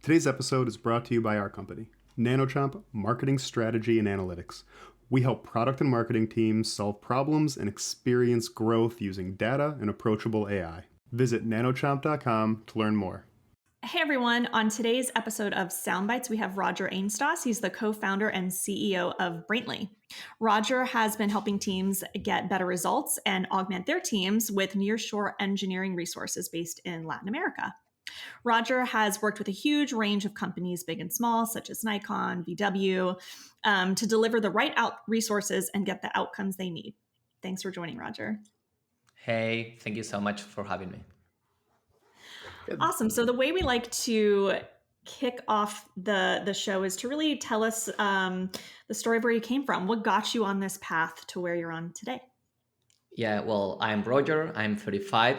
Today's episode is brought to you by our company, nanochomp Marketing Strategy and Analytics. We help product and marketing teams solve problems and experience growth using data and approachable AI. Visit nanochomp.com to learn more. Hey everyone, on today's episode of Soundbites, we have Roger Einstoss. He's the co-founder and CEO of Braintly. Roger has been helping teams get better results and augment their teams with nearshore engineering resources based in Latin America. Roger has worked with a huge range of companies, big and small, such as Nikon, VW, to deliver the right resources and get the outcomes they need. Thanks for joining, Roger. Hey, thank you so much for having me. Awesome. So the way we like to kick off the show is to really tell us the story of where you came from. What got you on this path to where you're on today? Yeah, well, I'm Roger. I'm 35.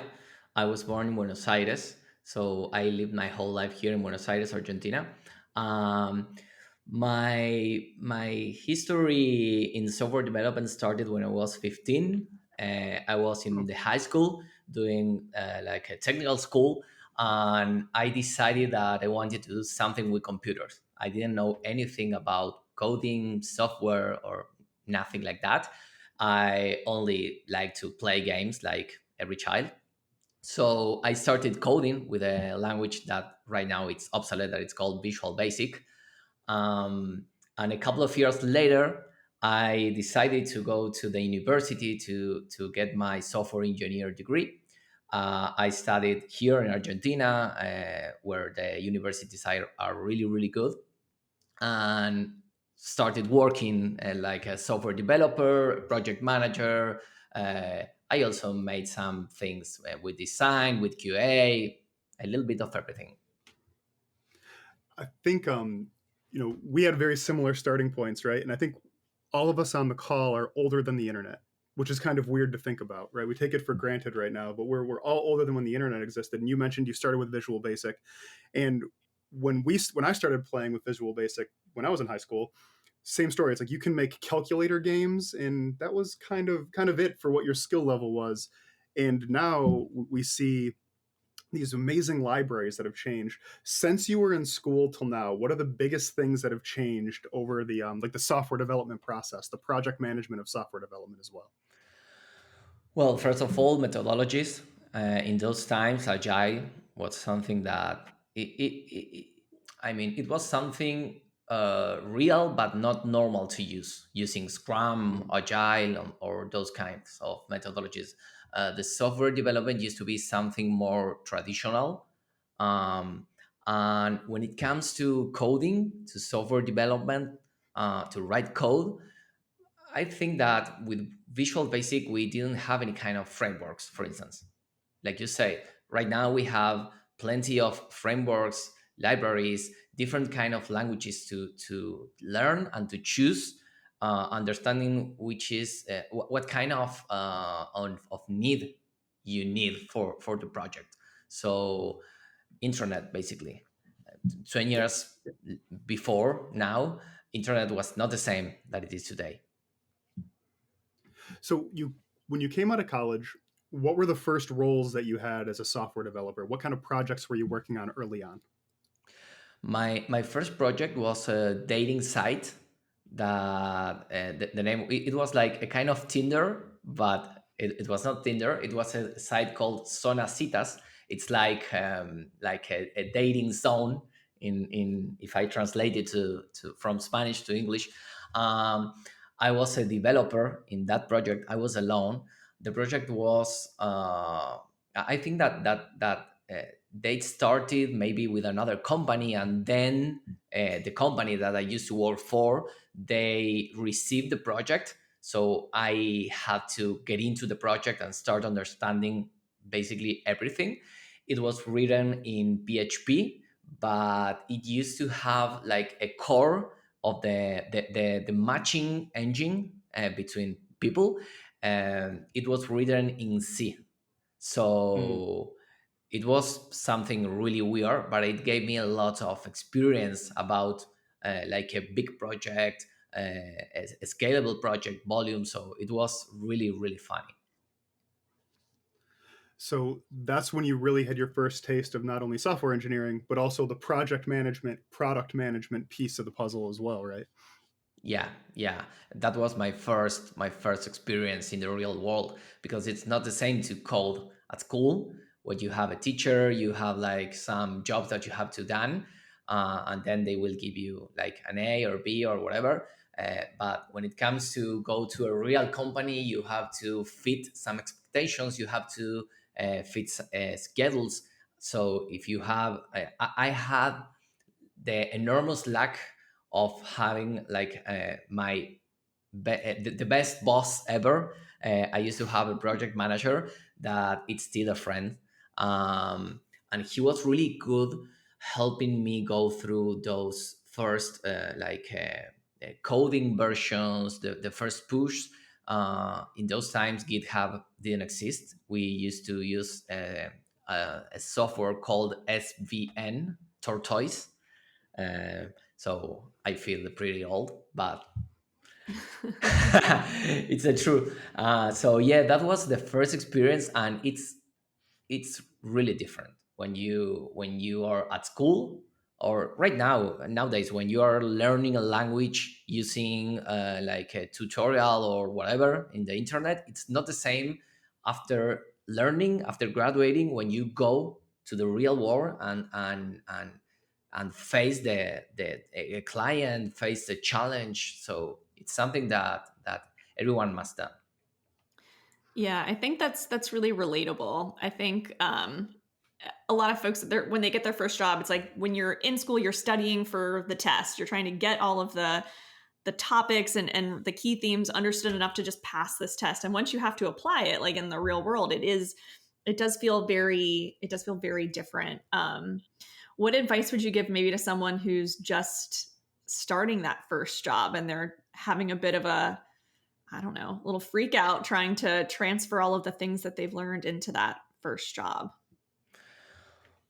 I was born in Buenos Aires, so I lived my whole life here in Buenos Aires, Argentina. Um, my history in software development started when I was 15. I was in the high school doing like a technical school, and I decided that I wanted to do something with computers. I didn't know anything about coding, software, or nothing like that. I only like to play games like every child. So I started coding with a language that right now it's obsolete, that it's called Visual Basic. Um, and a couple of years later, I decided to go to the university to get my software engineer degree. I studied here in Argentina, where the universities are really, really good, and started working like a software developer, project manager. I also made some things with design, with QA, a little bit of everything. I think we had very similar starting points, right? And I think all of us on the call are older than the internet, which is kind of weird to think about, right? We take it for granted right now, but we're all older than when the internet existed. And you mentioned you started with Visual Basic, and when I started playing with Visual Basic when I was in high school, same story. It's like you can make calculator games, and that was kind of it for what your skill level was. And now we see these amazing libraries that have changed since you were in school till now. What are the biggest things that have changed over the like the software development process, the project management of software development as well? Well, first of all, methodologies. In those times, agile was something that I mean, it was something real but not normal to use, using Scrum, Agile, or those kinds of methodologies. The software development used to be something more traditional. Um, and when it comes to coding, to software development, to write code, I think that with Visual Basic, we didn't have any kind of frameworks, for instance. Like you say, right now we have plenty of frameworks, libraries, different kind of languages to learn and to choose, understanding which is what kind of need you need for the project. So internet, basically. 20 Yeah. years before now, internet was not the same that it is today. So when you came out of college, what were the first roles that you had as a software developer? What kind of projects were you working on early on? My first project was a dating site that the name it was like a kind of Tinder, but it was not Tinder. It was a site called Zona Citas. It's like a dating zone in if I translate it to from Spanish to English. Um, I was a developer in that project. I was alone. The project was I think that they started maybe with another company, and then the company that I used to work for, they received the project. So I had to get into the project and start understanding basically everything. It was written in PHP, but it used to have like a core of the matching engine between people, and it was written in C. Mm. So it was something really weird, but it gave me a lot of experience about like a big project, a scalable project volume. So it was really, really funny. So that's when you really had your first taste of not only software engineering, but also the project management, product management piece of the puzzle as well, right? Yeah, yeah, that was my first experience in the real world, because it's not the same to code at school, where you have a teacher, you have like some jobs that you have to done, and then they will give you like an A or B or whatever. But when it comes to go to a real company, you have to fit some expectations, you have to fit schedules. So if you have, I had the enormous lack of having like the best boss ever. I used to have a project manager that it's still a friend, and he was really good helping me go through those first coding versions, the first push. In those times, GitHub didn't exist. We used to use a software called SVN, Tortoise. So I feel pretty old, but it's a true. So yeah, that was the first experience, and it's really different when you are at school, or right now nowadays when you are learning a language using like a tutorial or whatever in the internet. It's not the same after learning, after graduating, when you go to the real world and face the a client, face the challenge. So it's something that everyone must do. Yeah, I think that's really relatable. I think a lot of folks, when they get their first job, it's like when you're in school, you're studying for the test. You're trying to get all of the topics and the key themes understood enough to just pass this test. And once you have to apply it, like in the real world, it does feel very different. What advice would you give maybe to someone who's just starting that first job and they're having a bit of a, I don't know, little freak out trying to transfer all of the things that they've learned into that first job?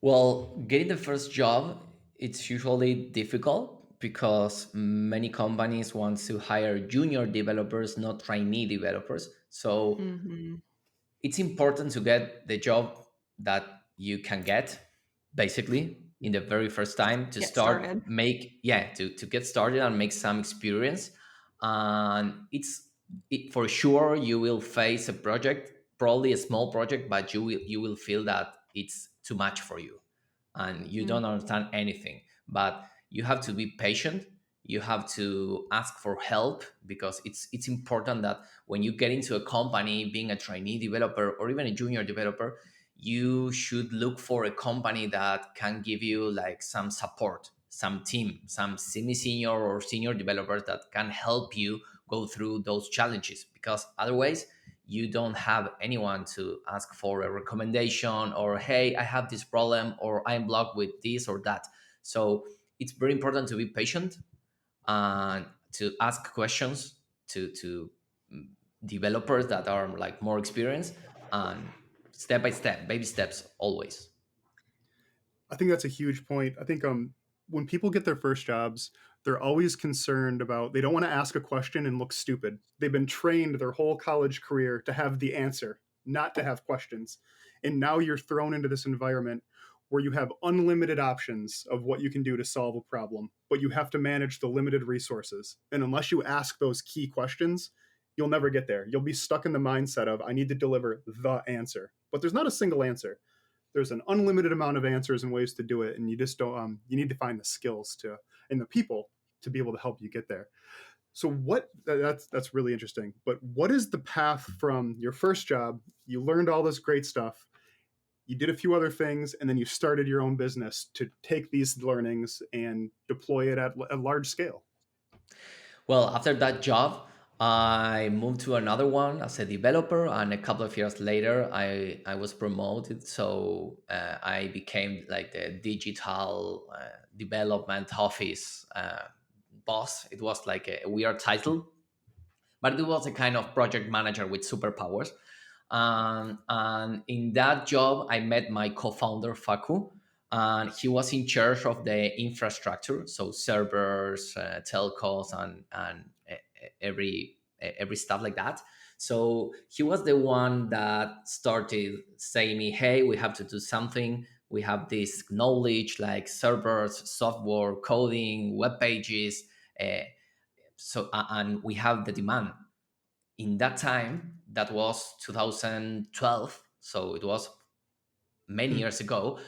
Well, getting the first job, it's usually difficult because many companies want to hire junior developers, not trainee developers. So Hmm. it's important to get the job that you can get, basically in the very first time, to Get start started. make yeah to get started and make some experience. And for sure you will face a project, probably a small project, but you will feel that it's too much for you and you don't Hmm. understand anything. But you have to be patient, you have to ask for help, because it's important that when you get into a company, being a trainee developer or even a junior developer, you should look for a company that can give you like some support, some team, some semi-senior or senior developers that can help you go through those challenges, because otherwise you don't have anyone to ask for a recommendation, or hey, I have this problem, or I'm blocked with this or that. So it's very important to be patient and to ask questions to developers that are like more experienced, and step by step, baby steps always. I think that's a huge point. I think when people get their first jobs, they're always concerned about they don't want to ask a question and look stupid. They've been trained their whole college career to have the answer, not to have questions. And now you're thrown into this environment where you have unlimited options of what you can do to solve a problem, but you have to manage the limited resources. And unless you ask those key questions, you'll never get there. You'll be stuck in the mindset of I need to deliver the answer. But there's not a single answer. There's an unlimited amount of answers and ways to do it, and you just don't you need to find the skills to and the people to be able to help you get there. So that's really interesting, but what is the path from your first job? You learned all this great stuff, you did a few other things, and then you started your own business to take these learnings and deploy it at a large scale. Well, after that job, I moved to another one as a developer, and a couple of years later, I was promoted. So I became like the digital development office boss. It was like a weird title, but it was a kind of project manager with superpowers. And in that job, I met my co-founder Faku, and he was in charge of the infrastructure, so servers, telcos, and every stuff like that. So he was the one that started saying me, hey, we have to do something. We have this knowledge like servers, software, coding, web pages. Uh, and we have the demand. In that time, that was 2012. So it was many Hmm. years ago.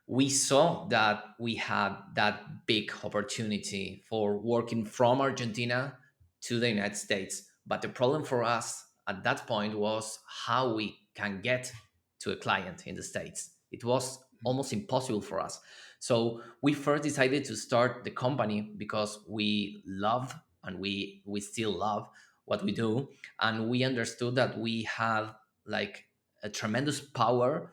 We saw that we had that big opportunity for working from Argentina to the United States. But the problem for us at that point was how we can get to a client in the States. It was almost impossible for us. So we first decided to start the company because we love and we still love what we do. And we understood that we had like a tremendous power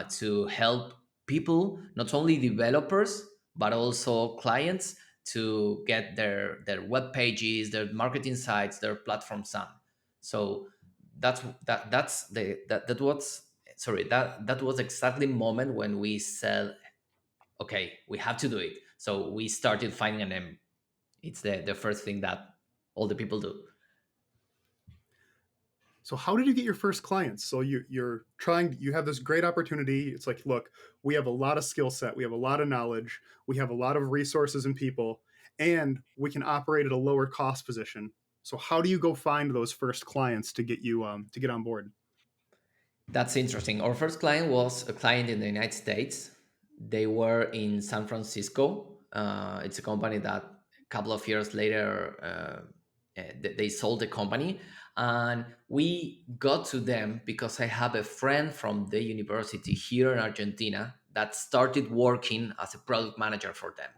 to help people, not only developers, but also clients to get their web pages, their marketing sites, their platforms on. So that was sorry that was exactly the moment when we said, okay, we have to do it. So we started finding a name. It's the first thing that all the people do. So how did you get your first clients? So you're trying, you have this great opportunity. It's like, look, we have a lot of skill set, we have a lot of knowledge, we have a lot of resources and people, and we can operate at a lower cost position. So how do you go find those first clients to get you to get on board? That's interesting. Our first client was a client in the United States. They were in San Francisco. It's a company that a couple of years later they sold the company, and we got to them because I have a friend from the university here in Argentina that started working as a product manager for them.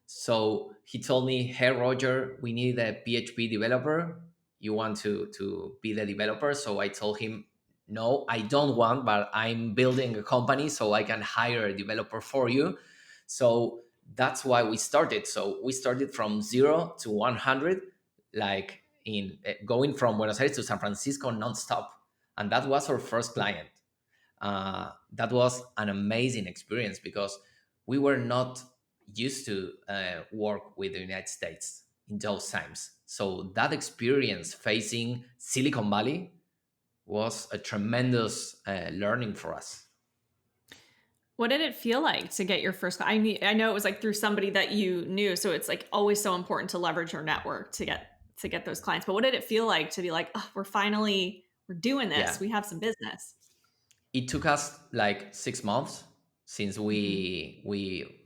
So he told me, "Hey Roger, we need a PHP developer. You want to be the developer?" So I told him, "No, I don't want, but I'm building a company so I can hire a developer for you." So that's why we started. So we started from 0 to 100, like in going from Buenos Aires to San Francisco nonstop, and that was our first client. That was an amazing experience because we were not used to work with the United States in those times. So that experience facing Silicon Valley was a tremendous learning for us. What did it feel like to get your first? I know it was like through somebody that you knew, so it's like always so important to leverage your network to get those clients. But what did it feel like to be like, oh, we're doing this, Yeah, we have some business? it took us like 6 months since Hmm. we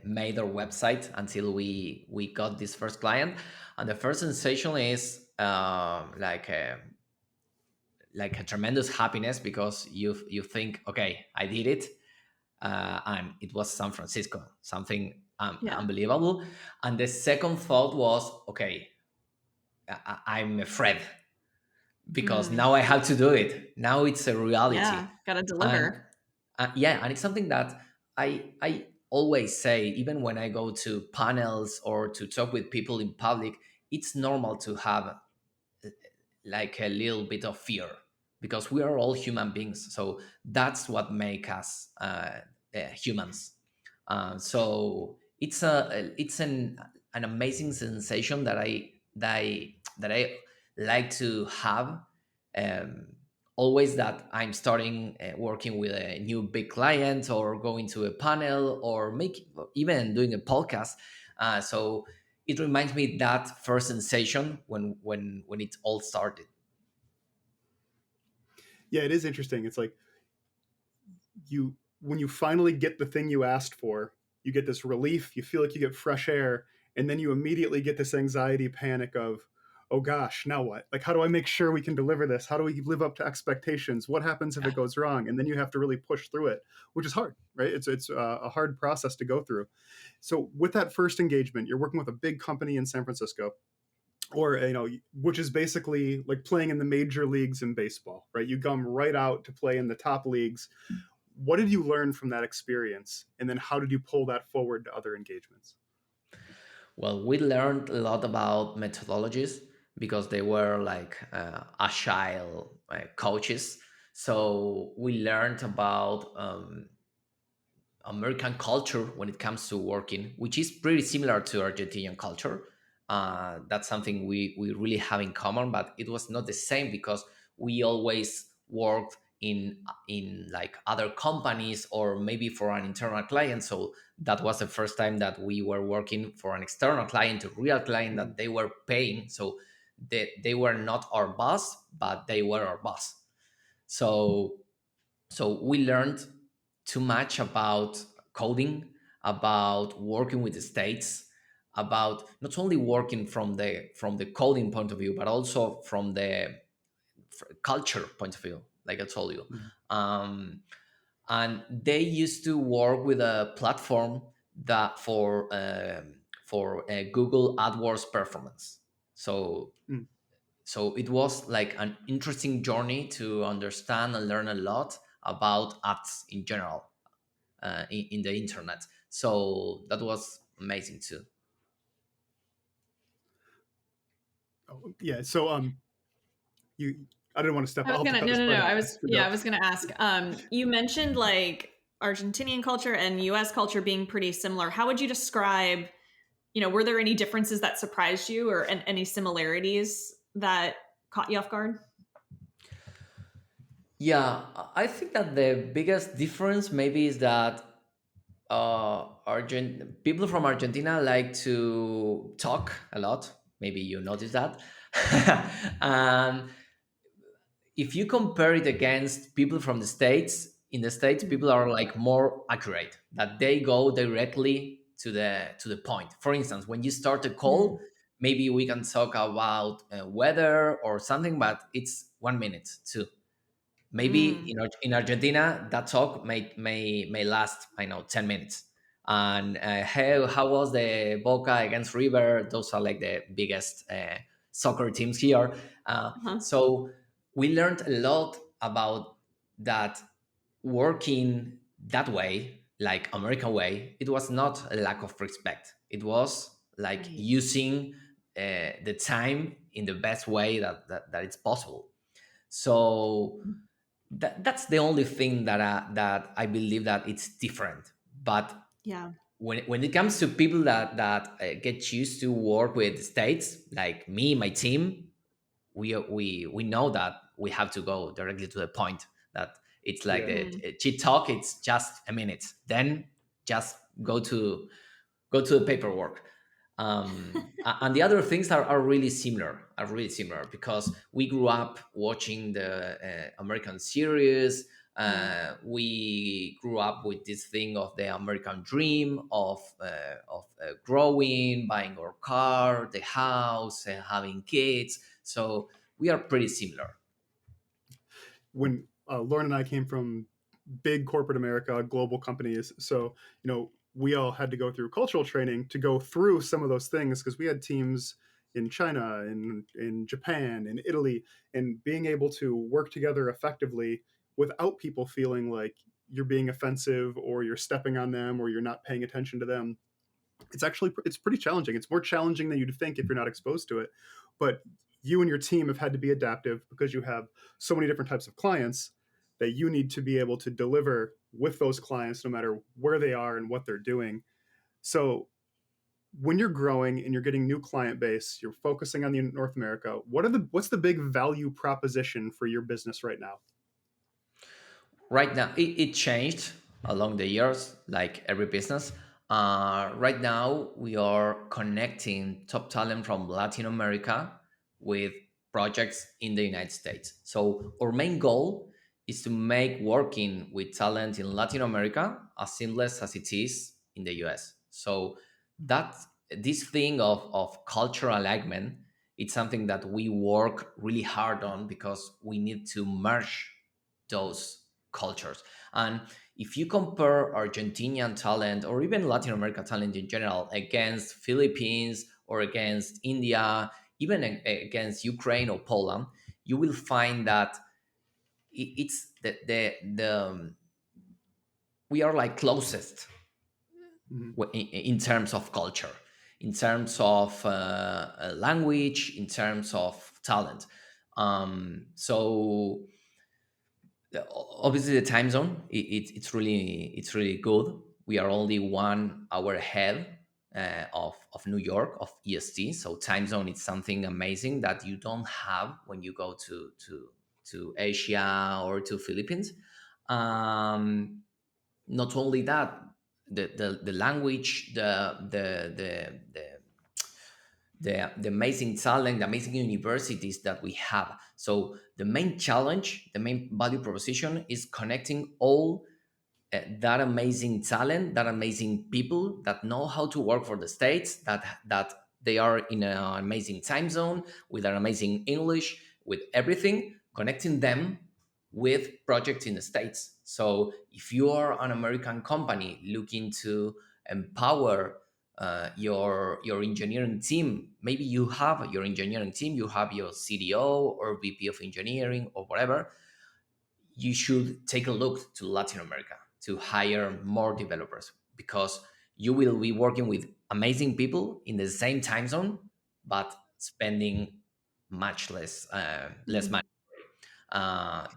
made our website until we got this first client, and the first sensation is like a tremendous happiness because you think, okay, I did it, and it was San Francisco, something Yeah, unbelievable. And the second thought was, okay, I'm afraid because mm, now I have to do it. Now it's a reality, yeah, got to and deliver. yeah, and it's something that I always say, even when I go to panels or to talk with people in public, it's normal to have like a little bit of fear because we are all human beings. So that's what make us humans. So it's an amazing sensation that I like to have. Um, Always that I'm starting working with a new big client or going to a panel or make even doing a podcast. So it reminds me that first sensation when it all started. Yeah, it is interesting. It's like you when you finally get the thing you asked for, you get this relief, you feel like you get fresh air, and then you immediately get this anxiety panic of, oh gosh, now what? Like, how do I make sure we can deliver this? How do we live up to expectations? What happens if Yeah. it goes wrong? And then you have to really push through it, which is hard, right? It's a hard process to go through. So with that first engagement, you're working with a big company in San Francisco, or which is basically like playing in the major leagues in baseball, right? You come right out to play in the top leagues. What did you learn from that experience, and then how did you pull that forward to other engagements? Well, we learned a lot about methodologies because they were like agile coaches. So we learned about American culture when it comes to working, which is pretty similar to Argentinian culture. That's something we really have in common, but it was not the same because we always worked in like other companies or maybe for an internal client. So that was the first time that we were working for an external client, a real client Mhm. that they were paying. So they were not our boss, but they were our boss. So we learned too much about coding, about working with the states, about not only working from the coding point of view, but also from the culture point of view, like I told you. Mhm. um, and they used to work with a platform that for Google AdWords performance. So Mhm. it was like an interesting journey to understand and learn a lot about ads in general, in the internet. So that was amazing too. Oh, yeah. So you, I didn't want to step. I I'll was have to gonna cut no this no part no. out. I was To yeah, I go. was gonna ask. You mentioned like Argentinian culture and US culture being pretty similar. How would you describe, were there any differences that surprised you or any similarities that caught you off guard? Yeah, I think that the biggest difference maybe is that people from Argentina like to talk a lot. Maybe you notice that. And if you compare it against people from the States, in the States, Mhm. people are like more accurate, that they go directly to the point. For instance, when you start a call, Mm. maybe we can talk about weather or something, but it's 1 minute, two. Maybe Mm. in Argentina, that talk may last, I know, 10 minutes. And hey, how was the Boca against River? Those are like the biggest soccer teams here. Uh-huh. So we learned a lot about that. Working that way, like American way, it was not a lack of respect. It was like Right. using the time in the best way that it's possible. So that's the only thing that I believe that it's different. But Yeah. when it comes to people that get used to work with states, like me, my team, we know that we have to go directly to the point. That it's like Yeah. the Mm. cheat talk. It's just a minute. Then just go to the paperwork. And the other things are really similar, because we grew up watching the American series. Mm. We grew up with this thing of the American dream of growing, buying our car, the house, having kids. So we are pretty similar. When Lauren and I came from big corporate America, global companies, so we all had to go through cultural training to go through some of those things because we had teams in China, in Japan, in Italy, and being able to work together effectively without people feeling like you're being offensive or you're stepping on them or you're not paying attention to them. It's pretty challenging. It's more challenging than you'd think if you're not exposed to it. But you and your team have had to be adaptive because you have so many different types of clients that you need to be able to deliver with those clients no matter where they are and what they're doing. So when you're growing and you're getting new client base, you're focusing on the North America. What's the big value proposition for your business right now? Right now it changed along the years, like every business. Right now we are connecting top talent from Latin America with projects in the United States. So our main goal is to make working with talent in Latin America as seamless as it is in the US. So that this thing of cultural alignment, it's something that we work really hard on, because we need to merge those cultures. And if you compare Argentinian talent or even Latin American talent in general against Philippines or against India, even against Ukraine or Poland, you will find that it's the we are like closest Mhm. in terms of culture, in terms of language, in terms of talent. So obviously the time zone, it's really good. We are only 1 hour ahead of New York, of EST. So time zone is something amazing that you don't have when you go to to Asia or to Philippines. Um, Not only that, the language, the amazing talent, the amazing universities that we have. So the main challenge, the main value proposition is connecting all that amazing talent, that amazing people that know how to work for the states, that they are in an amazing time zone with an amazing English, with everything, connecting them with projects in the states. So if you are an American company looking to empower your engineering team, maybe you have your engineering team, you have your CDO or VP of engineering or whatever, you should take a look to Latin America to hire more developers, because you will be working with amazing people in the same time zone, but spending much less Mm. money.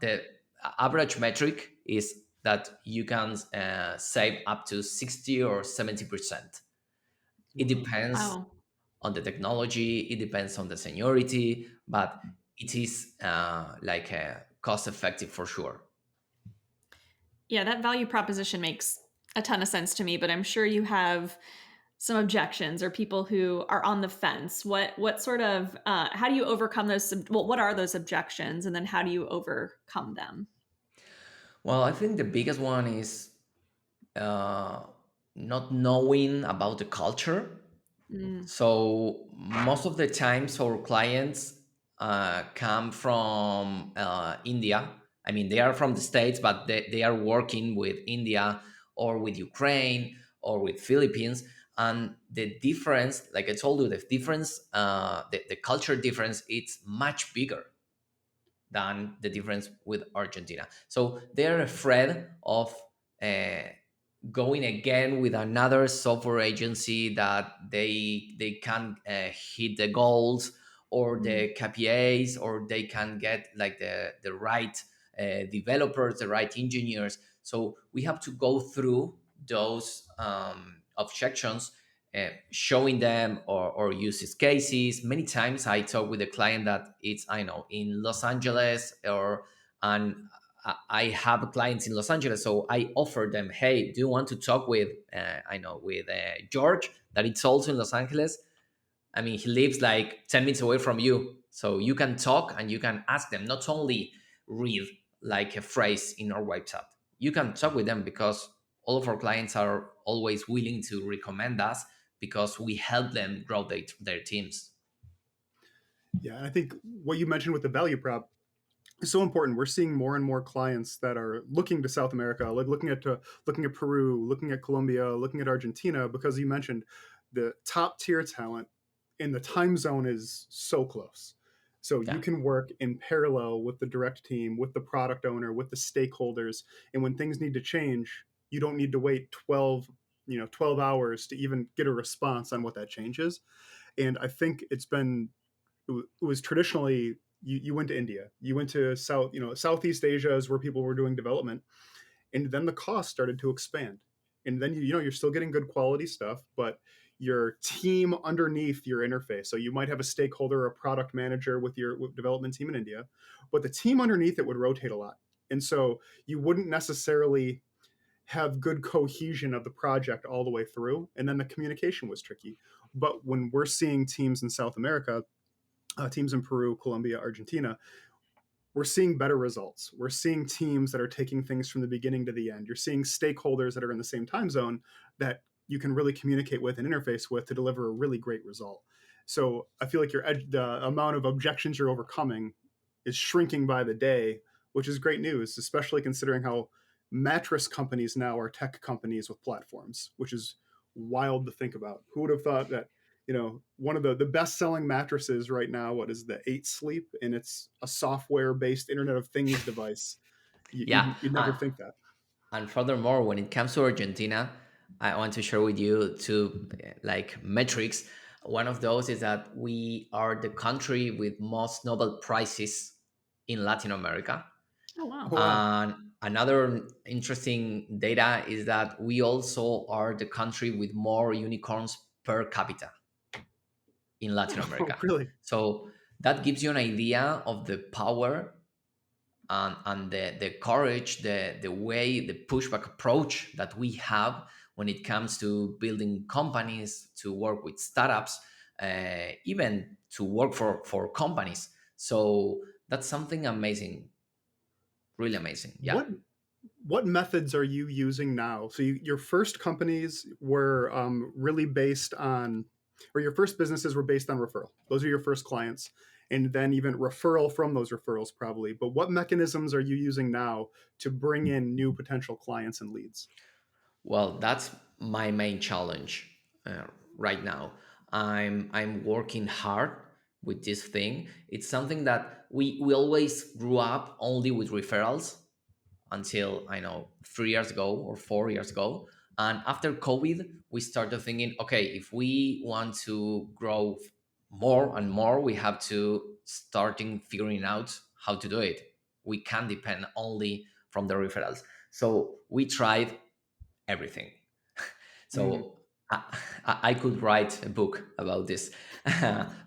The average metric is that you can save up to 60 or 70%. It Wow. depends Wow. on the technology, it depends on the seniority, but it is cost effective for sure. Yeah, that value proposition makes a ton of sense to me, but I'm sure you have some objections or people who are on the fence. What sort of how do you overcome those well, what are those objections and then how do you overcome them? Well, I think the biggest one is uh, not knowing about the culture. Mm, So most of the times our clients come from India. I mean, they are from the States, but they are working with India or with Ukraine or with Philippines. And the difference, like I told you, the difference, the culture difference, it's much bigger than the difference with Argentina. So they're afraid of uh, going again with another software agency that they can hit the goals or mm, the KPIs, or they can get like the right developers, the right engineers. So we have to go through those objections, showing them or uses cases. Many times I talk with a client that it's, I know, in Los Angeles, or and I have clients in Los Angeles, so I offer them, hey, do you want to talk with with George, that it's also in Los Angeles? I mean, he lives like 10 minutes away from you. So you can talk and you can ask them, not only read like a phrase in our website. You can talk with them, because all of our clients are always willing to recommend us, because we help them grow their teams. Yeah, and I think what you mentioned with the value prop is so important. We're seeing more and more clients that are looking to South America, like looking at Peru, looking at Colombia, looking at Argentina, because you mentioned the top tier talent, and the time zone is so close. So you Yeah. can work in parallel with the direct team, with the product owner, with the stakeholders, and when things need to change, you don't need to wait 12 hours to even get a response on what that change is. And I think it was traditionally you went to India, you went to Southeast Asia is where people were doing development, and then the cost started to expand, and then you're still getting good quality stuff, but your team underneath your interface. So you might have a stakeholder, a product manager with your development team in India, but the team underneath it would rotate a lot, and so you wouldn't necessarily have good cohesion of the project all the way through, and then the communication was tricky. But when we're seeing teams in South America, teams in Peru, Colombia, Argentina, we're seeing better results. We're seeing teams that are taking things from the beginning to the end. You're seeing stakeholders that are in the same time zone that you can really communicate with and interface with to deliver a really great result. So I feel like the amount of objections you're overcoming is shrinking by the day, which is great news, especially considering how mattress companies now are tech companies with platforms, which is wild to think about. Who would have thought that one of the best selling mattresses right now, what is the 8 Sleep, and it's a software based Internet of Things device. Yeah. You'd never think that. And furthermore, when it comes to Argentina, I want to share with you two like metrics. One of those is that we are the country with most Nobel Prizes in Latin America. oh wow. Oh wow. And another interesting data is that we also are the country with more unicorns per capita in Latin Oh America. really? So that gives you an idea of the power and the courage, the way, the pushback approach that we have when it comes to building companies, to work with startups, even to work for companies. So that's something amazing, really amazing. Yeah. What what methods are you using now? So your first companies were really based on, or your first businesses were based on referral. Those are your first clients, and then even referral from those referrals probably. But what mechanisms are you using now to bring in new potential clients and leads? Well, that's my main challenge right now. I'm working hard with this thing. It's something that we always grew up only with referrals until I know 3 years ago or 4 years ago. And after COVID, we started thinking, okay, if we want to grow more and more, we have to starting figuring out how to do it. We can't depend only from the referrals. So we tried everything. Mm, So I could write a book about this.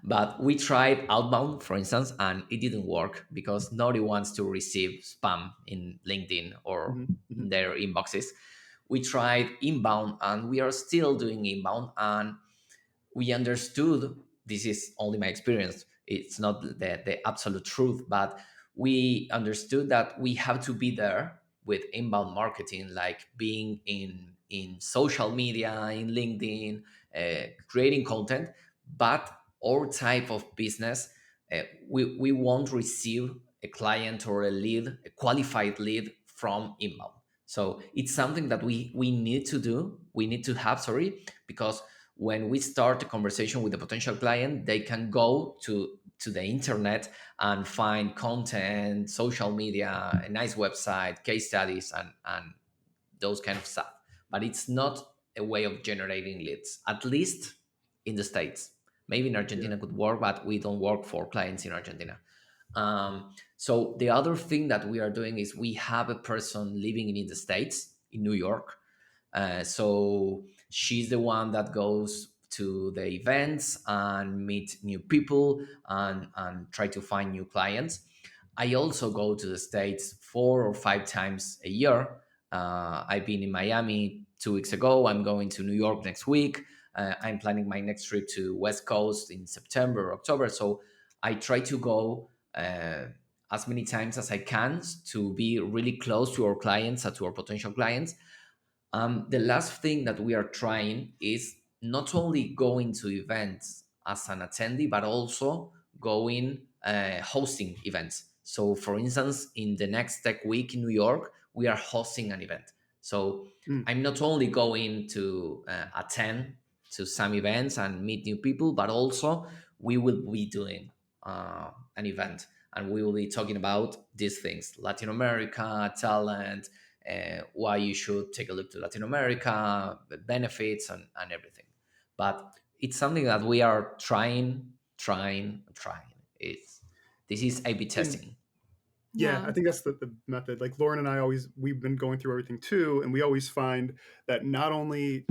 But we tried outbound, for instance, and it didn't work because nobody wants to receive spam in LinkedIn or mhm, in mhm, their inboxes. We tried inbound, and we are still doing inbound. And we understood, this is only my experience, it's not the absolute truth, but we understood that we have to be there with inbound marketing, like being in social media, in LinkedIn, creating content. But our type of business, we won't receive a client or a lead, a qualified lead from inbound. So it's something that we need to do, we need to have, sorry, because when we start a conversation with a potential client, they can go to the internet and find content, social media, a nice website, case studies, and those kind of stuff. But it's not a way of generating leads, at least in the States. Maybe in yeah. Argentina could work, but we don't work for clients in Argentina. So the other thing that we are doing is we have a person living in the States, in New York, so she's the one that goes to the events and meet new people and try to find new clients. I also go to the States 4 or 5 times a year. I've been in Miami 2 weeks ago. I'm going to New York next week. I'm planning my next trip to West Coast in September, October. So I try to go as many times as I can to be really close to our clients and to our potential clients. The last thing that we are trying is not only going to events as an attendee, but also going hosting events. So, for instance, in the next Tech Week in New York, we are hosting an event. So, Mm. I'm not only going to attend to some events and meet new people, but also we will be doing an event and we will be talking about these things: Latin America, talent, why you should take a look to Latin America, the benefits, and everything. But it's something that we are trying. It's This is A/B And testing. yeah, I Yeah. think that's the method. Like Lauren and I always, we've been going through everything too, and we always find that not only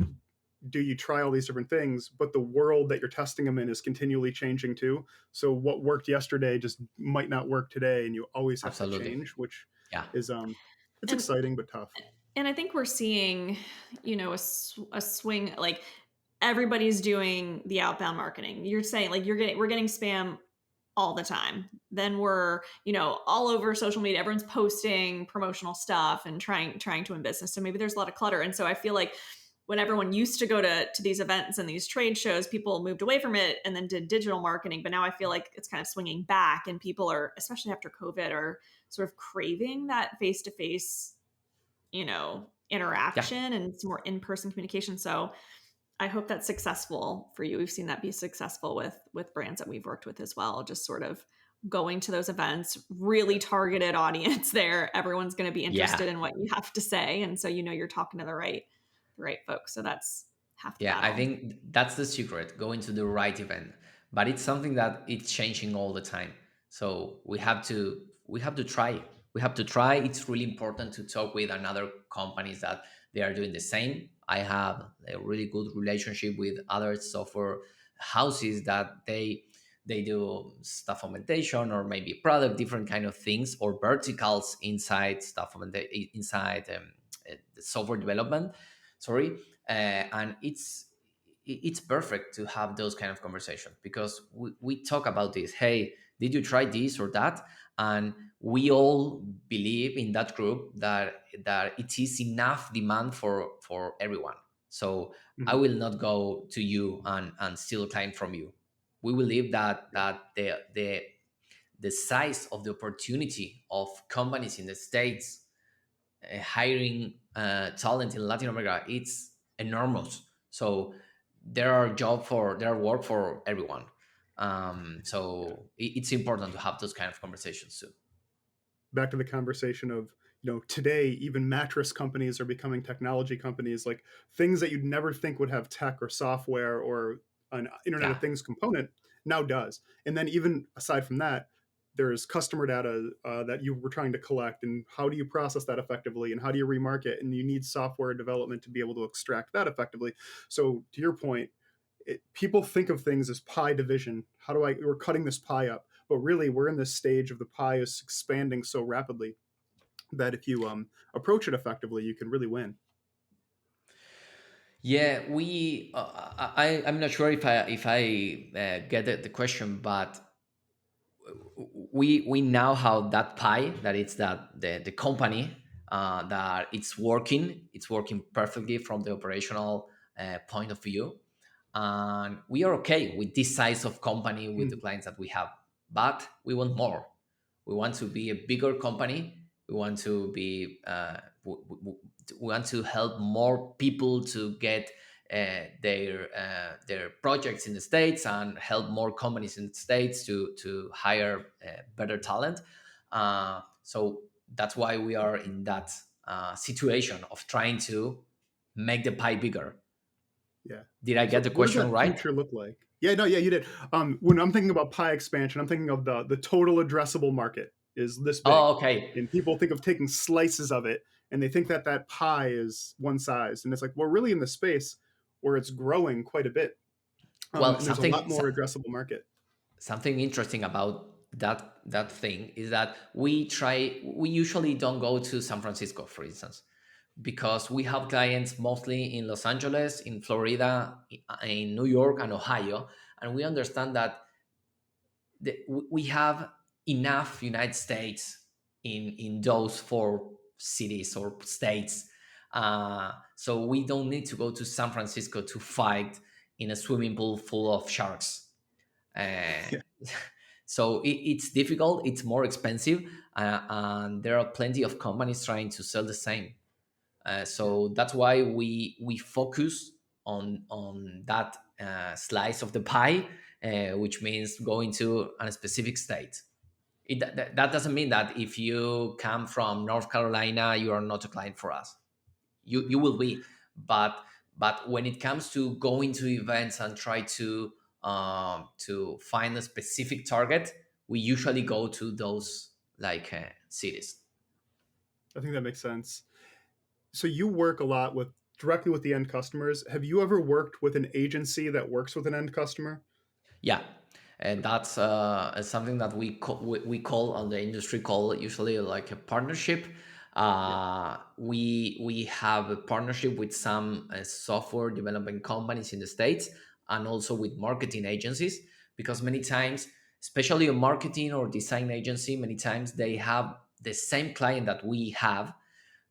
do you try all these different things, but the world that you're testing them in is continually changing too. So what worked yesterday just might not work today, and you always have to Absolutely, change, which yeah, is it's And exciting but tough. and I think we're seeing, a swing, like everybody's doing the outbound marketing. You're saying like we're getting spam all the time. Then we're, all over social media. Everyone's posting promotional stuff and trying to win business. So maybe there's a lot of clutter. And so I feel like when everyone used to go to these events and these trade shows, people moved away from it and then did digital marketing. But now I feel like it's kind of swinging back, and people are, especially after COVID, are sort of craving that face to face, yeah. interaction and some more in-person communication. So I hope that's successful for you. We've seen that be successful with brands that we've worked with as well. Just sort of going to those events, really targeted audience there. Everyone's going to be Yeah, interested in what you have to say, and so you're talking to the right folks. So that's half the yeah, I battle. think that's the secret, going to the right event. But it's something that it's changing all the time. So we have to try. We have to try. It's really important to talk with another companies that they are doing the same. I have a really good relationship with other software houses that they do stuff augmentation or maybe product, different kind of things, or verticals inside inside the software development. Sorry, and it's perfect to have those kind of conversations because we talk about this. Hey, did you try this or that? And we all believe in that group that it is enough demand for everyone. So I Mhm. will not go to you and steal time from you. We believe that the size of the opportunity of companies in the states hiring talent in Latin America, it's enormous. So there are work for everyone. So it's important to have those kind of conversations too. Back to the conversation of, today even mattress companies are becoming technology companies, like things that you'd never think would have tech or software or an internet Yeah. of things component now does. And then even aside from that, there's customer data that you were trying to collect, and how do you process that effectively, and how do you remarket, and you need software development to be able to extract that effectively. So to your point, people think of things as pie division. We're cutting this pie up, but really we're in this stage of the pie is expanding so rapidly that if you approach it effectively, you can really win. Yeah, I'm not sure if I get the question, but we now have that pie that it's that the company that it's working perfectly from the operational point of view, and we are okay with this size of company with the Mm, clients that we have, but we want more. We want to be a bigger company. We want to be we want to help more people to get their projects in the states and help more companies in the states to hire better talent. So that's why we are in that situation of trying to make the pie bigger. yeah. Did I So get the what does question that right? future look like? Yeah, no, yeah, you did. When I'm thinking about pie expansion, I'm thinking of the total addressable market is this big, Oh, okay. and people think of taking slices of it, and they think that that pie is one size, and it's like we're really in the space where it's growing quite a bit, Well, and there's a lot more addressable market. something interesting about that thing is that we usually don't go to San Francisco, for instance, because we have clients mostly in Los Angeles, in Florida, in New York, and Ohio, and we understand that we have enough United States in those four cities or states, so we don't need to go to San Francisco to fight in a swimming pool full of sharks. uh, Yeah, so it's difficult, it's more expensive, and there are plenty of companies trying to sell the same. yeah, So that's why we focus on that slice of the pie, which means going to a specific state. That doesn't mean that if you come from North Carolina, you are not a client for us. You will be, but when it comes to going to events and try to find a specific target, we usually go to those like cities. I think that makes sense. So you work a lot with directly with the end customers. Have you ever worked with an agency that works with an end customer? Yeah, and that's something that we call on the industry call usually like a partnership. Yeah, We have a partnership with some software development companies in the states and also with marketing agencies, because many times, especially a marketing or design agency, many times they have the same client that we have,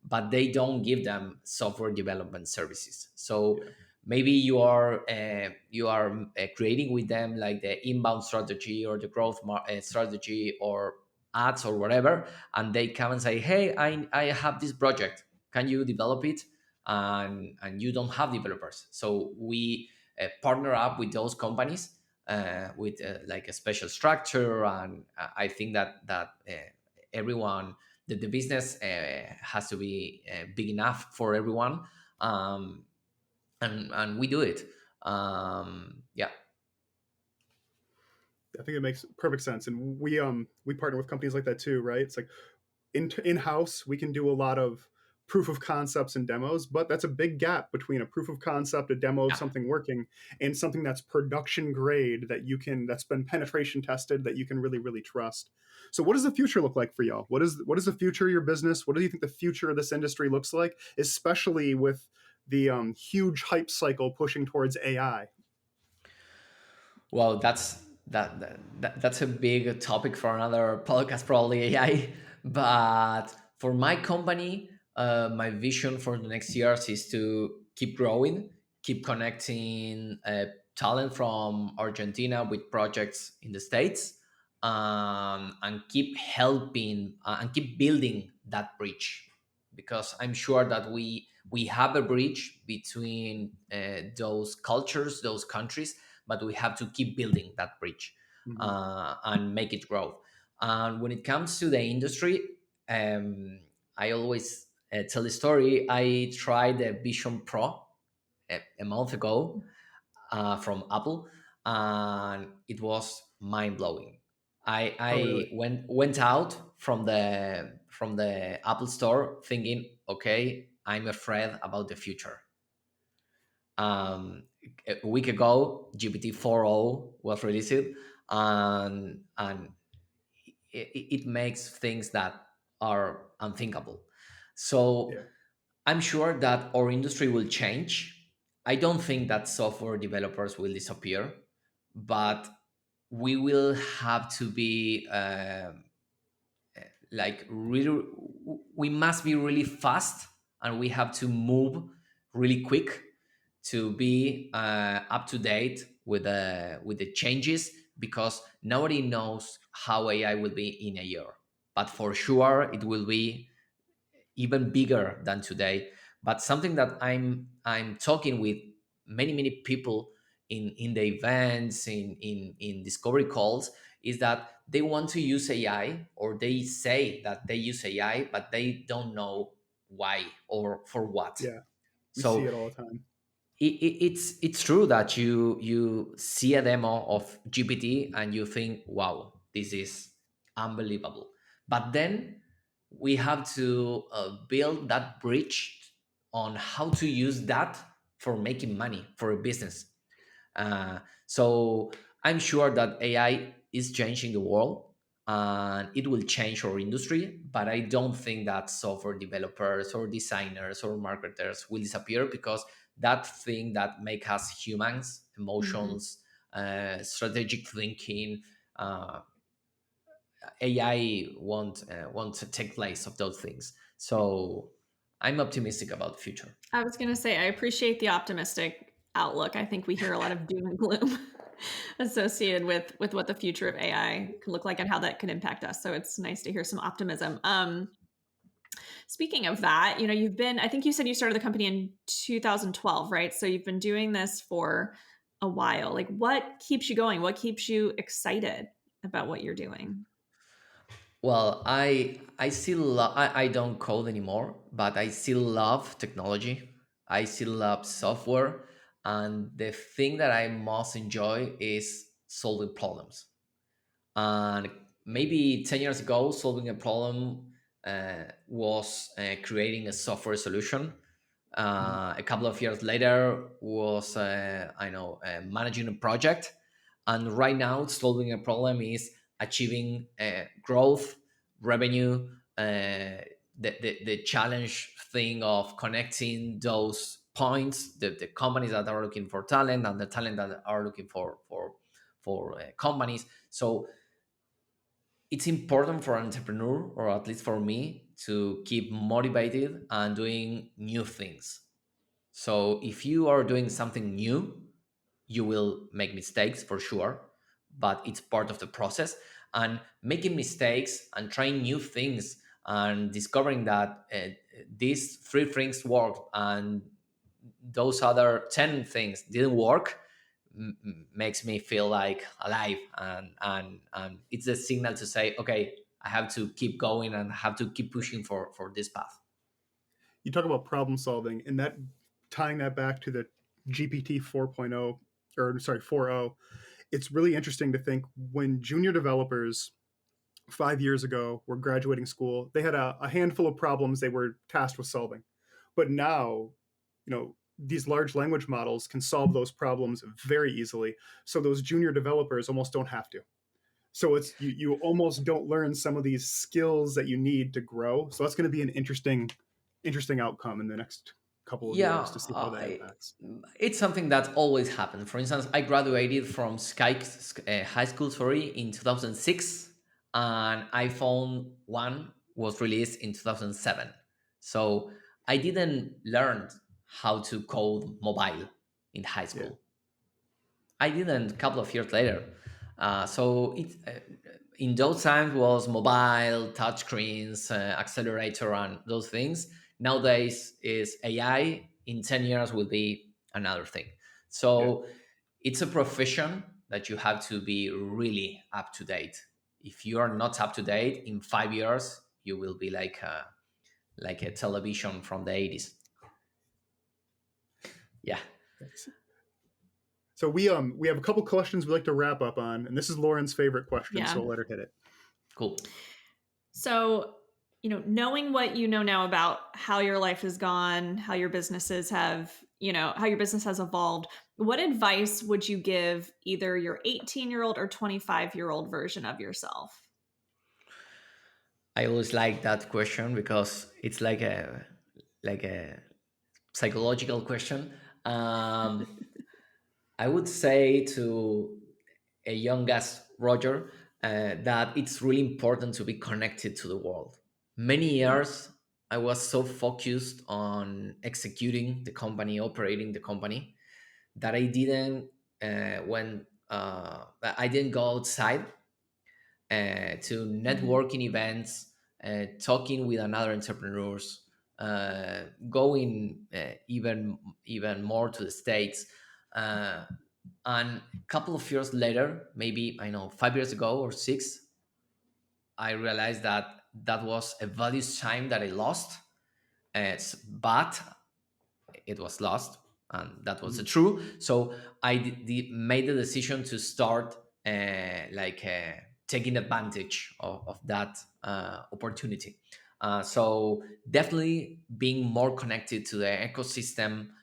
but they don't give them software development services. So yeah, maybe you are creating with them like the inbound strategy or the strategy or ads or whatever, and they come and say, hey, I have this project, can you develop it? And you don't have developers, so we partner up with those companies with like a special structure, and I think that everyone, the business has to be big enough for everyone, um, and we do it. Yeah. I think it makes perfect sense. And we partner with companies like that too, right? It's like in house we can do a lot of proof of concepts and demos, but that's a big gap between a proof of concept, a demo of Yeah. something working, and something that's production grade that's been penetration tested, that you can really, really trust. So what does the future look like for y'all? What is the future of your business? What do you think the future of this industry looks like, especially with the huge hype cycle pushing towards AI? Well, that's a big topic for another podcast, probably AI. But for my company, my vision for the next years is to keep growing, keep connecting talent from Argentina with projects in the States, and keep helping and keep building that bridge, because I'm sure that we have a bridge between those cultures, those countries, but we have to keep building that bridge Mm-hmm. and make it grow. And when it comes to the industry, um, I always tell the story. I tried the Vision Pro a month ago from Apple, and it was mind blowing. Oh, I really? went out from the Apple store thinking, okay, I'm afraid about the future. um, a week ago, GPT 4.0 was released, and it makes things that are unthinkable. So Yeah. I'm sure that our industry will change. I don't think that software developers will disappear, but we will have to be like really, we must be really fast, and we have to move really quick to be up to date with the changes, because nobody knows how AI will be in a year. But for sure, it will be even bigger than today. But something that I'm talking with many people in the events, in discovery calls, is that they want to use AI, or they say that they use AI, but they don't know why or for what. Yeah. We see So it all the time. it's true that you see a demo of GPT and you think, wow, this is unbelievable. But then we have to build that bridge on how to use that for making money for a business. uh, so I'm sure that AI is changing the world, and it will change our industry, but I don't think that software developers or designers or marketers will disappear, because that thing that make us humans, Mm-hmm. emotions, strategic thinking, uh, AI won't take place of those things. So I'm optimistic about the future. I was going to say, I appreciate the optimistic outlook. I think we hear a lot of doom and gloom associated with what the future of AI can look like and how that could impact us. So it's nice to hear some optimism. Speaking of that, I think you said you started the company in 2012, right? So you've been doing this for a while. Like, what keeps you going? What keeps you excited about what you're doing? Well, I still I don't code anymore, but I still love technology. I still love software, and the thing that I most enjoy is solving problems. And maybe 10 years ago, solving a problem was creating a software solution. Mhm. A couple of years later was I know managing a project, and right now solving a problem is achieving growth, revenue, the challenge thing of connecting those points, the companies that are looking for talent and the talent that are looking for companies. So it's important for an entrepreneur, or at least for me, to keep motivated and doing new things. So if you are doing something new, you will make mistakes for sure, but it's part of the process. And making mistakes and trying new things and discovering that these three things work and those other 10 things didn't work makes me feel like alive, and it's a signal to say, okay, I have to keep going and have to keep pushing for this path. You talk about problem solving, and that tying that back to the GPT 4.0, or sorry, 4.0, it's really interesting to think when junior developers 5 years ago were graduating school. They had a handful of problems they were tasked with solving. But now, these large language models can solve those problems very easily. So those junior developers almost don't have to. So you almost don't learn some of these skills that you need to grow. So that's going to be an interesting outcome in the next couple of Yeah, years to see how that impacts. it's something that always happened. For instance, I graduated from high school, sorry, in 2006, and iPhone 1 was released in 2007. So I didn't learn how to code mobile in high Yeah, school. I didn't a couple of years later. So it in those times was mobile, touch screens, accelerator, and those things. Nowadays is AI. In 10 years will be another thing. yeah. So it's a profession that you have to be really up to date. If you are not up to date, in 5 years you will be like a television from the 80s. Yeah, So we have a couple questions we'd like to wrap up on, and this is Lauren's favorite question, so Yeah. we'll let her hit it. cool. So, knowing what you know now about how your life has gone, how your businesses have, how your business has evolved, what advice would you give either your 18-year-old or 25-year-old version of yourself? I always like that question because it's like a psychological question. I would say to a young as Roger that it's really important to be connected to the world. Many years I was so focused on executing the company, operating the company, that I didn't go outside to Mhm. networking events, talking with another entrepreneurs, going even more to the States. Uh, and a couple of years later, maybe I know 5 years ago or six, I realized that that was a valuable time that I lost. But it was lost, and that was the Mhm. true. So I made the decision to start taking advantage of that opportunity. So definitely being more connected to the ecosystem.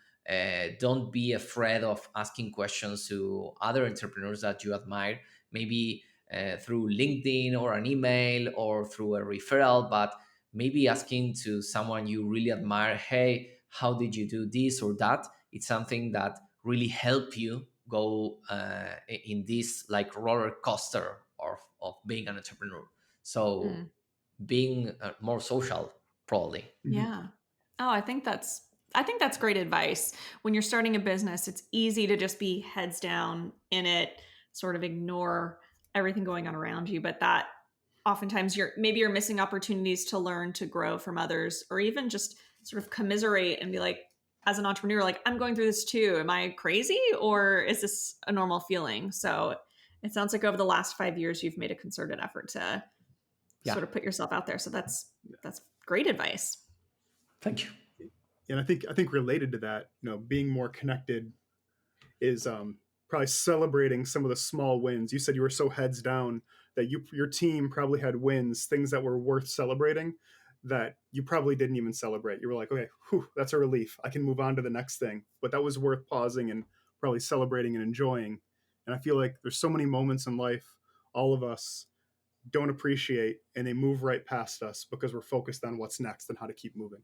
Don't be afraid of asking questions to other entrepreneurs that you admire, maybe through LinkedIn or an email or through a referral, but maybe asking to someone you really admire, hey, how did you do this or that? It's something that really help you go in this like roller coaster of being an entrepreneur. So Mm. being more social, probably. Mhm. Yeah. Oh, I think that's great advice. When you're starting a business, it's easy to just be heads down in it, sort of ignore everything going on around you, but that oftentimes you're missing opportunities to learn, to grow from others, or even just sort of commiserate and be like, as an entrepreneur, like, I'm going through this too. Am I crazy, or is this a normal feeling? So it sounds like over the last 5 years you've made a concerted effort to Yeah, sort of put yourself out there. So that's great advice. thank you. And I think related to that, being more connected is probably celebrating some of the small wins. You said you were so heads down that your team probably had wins, things that were worth celebrating that you probably didn't even celebrate. You were like, okay, whew, that's a relief. I can move on to the next thing. But that was worth pausing and probably celebrating and enjoying. And I feel like there's so many moments in life all of us don't appreciate, and they move right past us because we're focused on what's next and how to keep moving.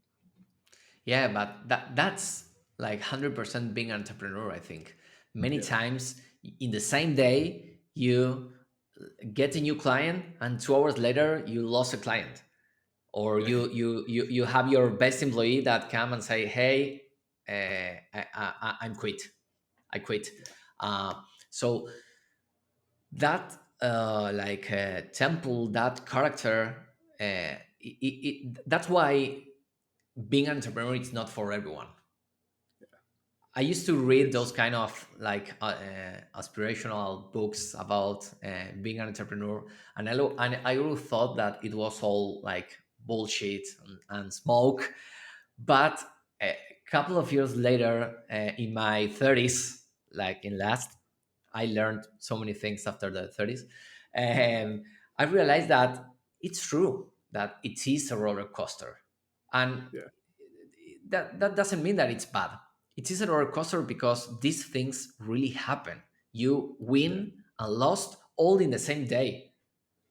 Yeah, but that's like 100% being an entrepreneur, I think. Many Yeah. times in the same day, you get a new client, and 2 hours later, you lost a client. Or Yeah. you have your best employee that come and say, hey, I'm quit. I quit. So that temple, that character, that's why being an entrepreneur is not for everyone. I used to read those It's kind of aspirational books about being an entrepreneur, and I really thought that it was all like bullshit and smoke. But a couple of years later, in my 30s, like in last, I learned so many things after the 30s. I realized that it's true that it is a roller coaster, and Yeah. that doesn't mean that it's bad. It is a roller coaster because these things really happen. You Yeah. win and lost all in the same day,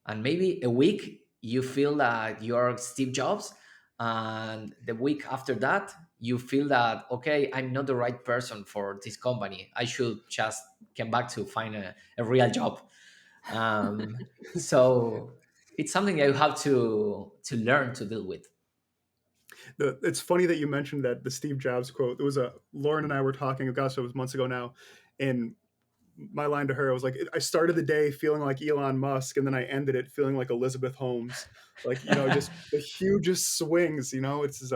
and maybe a week you feel that you're Steve Jobs, and the week after that you feel that, okay, I'm not the right person for this company, I should just come back to find a real job. So it's something that you have to learn to deal with. It's funny that you mentioned that the Steve Jobs quote. There was a Lauren and I were talking. Gosh, it was months ago now, and my line to her was like, I started the day feeling like Elon Musk, and then I ended it feeling like Elizabeth Holmes. Like, just the hugest swings. It's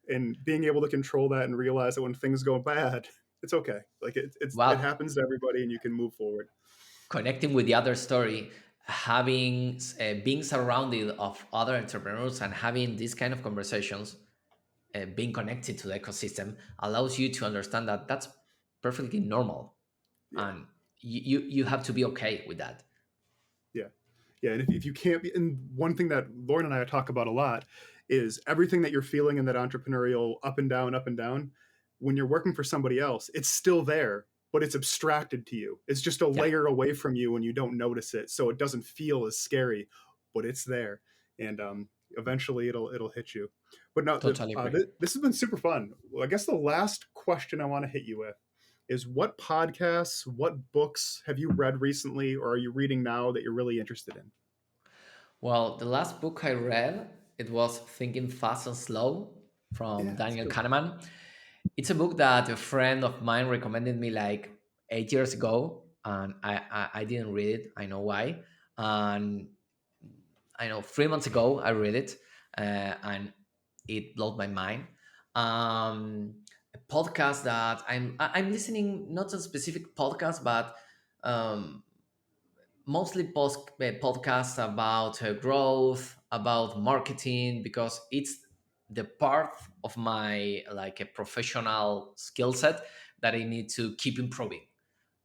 and being able to control that and realize that when things go bad, it's okay. Like it Well, happens to everybody, and you can move forward. connecting with the other story, having being surrounded of other entrepreneurs and having these kind of conversations, being connected to the ecosystem allows you to understand that that's perfectly normal, Yeah. and you have to be okay with that. Yeah. Yeah. And if you can't be, and one thing that Lauren and I talk about a lot is everything that you're feeling in that entrepreneurial up and down, when you're working for somebody else, it's still there, but it's abstracted to you. It's just a Yeah, layer away from you and you don't notice it. So it doesn't feel as scary, but it's there. And eventually it'll hit you. But no, totally agree. this has been super fun. Well, I guess the last question I want to hit you with is what podcasts, what books have you read recently or are you reading now that you're really interested in? Well, the last book I read, it was Thinking Fast and Slow from Yeah, it's Daniel good. Kahneman. It's a book that a friend of mine recommended me like 8 years ago, and I didn't read it. I know why. And I know 3 months ago I read it, and it blew my mind. A podcast that I'm listening, not a specific podcast, but um, mostly podcasts about growth, about marketing, because it's the part of my like a professional skill set that I need to keep improving,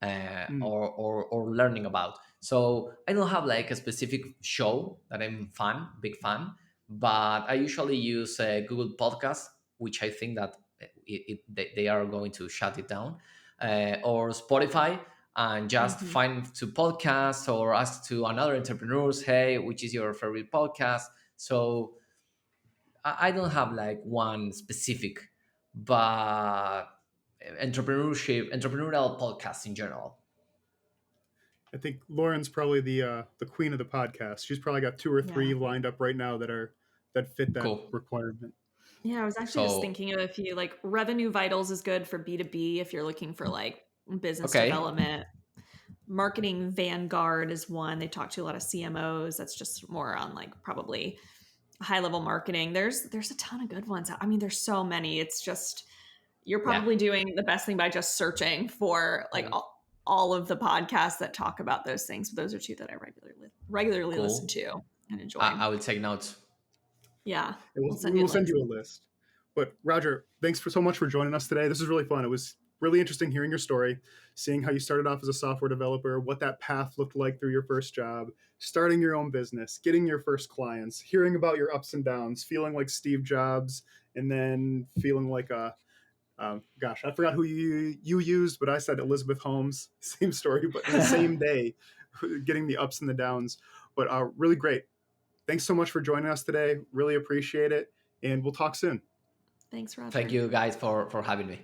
Mm, or learning about. So I don't have like a specific show that I'm big fan, but I usually use Google Podcasts, which I think that they are going to shut it down, or Spotify, and just Mhm. find two podcasts or ask to another entrepreneurs, hey, which is your favorite podcast? So I don't have like one specific, but entrepreneurial podcasts in general. I think Lauren's probably the queen of the podcast. She's probably got two or Yeah. three lined up right now that fit that Cool. requirement. Yeah, I was actually just So, thinking of a few like Revenue Vitals is good for B2B if you're looking for like business okay. development. Marketing Vanguard is one. They talk to a lot of CMOs. That's just more on like probably high level marketing. There's a ton of good ones. I mean, there's so many. It's just you're Yeah. probably doing the best thing by just searching for like all of the podcasts that talk about those things. But those are two that I regularly listen Cool. to and enjoy. I will take notes. Yeah, And we'll send we you will a send list. you a list. But Roger, thanks for so much for joining us today. This is really fun. It was really interesting hearing your story, seeing how you started off as a software developer, what that path looked like through your first job, starting your own business, getting your first clients, hearing about your ups and downs, feeling like Steve Jobs, and then feeling like a gosh, I forgot who you used, but I said Elizabeth Holmes. Same story, but in the same day, getting the ups and the downs. But really great. Thanks so much for joining us today. Really appreciate it, and we'll talk soon. Thanks, Thank Roger. you guys for having me.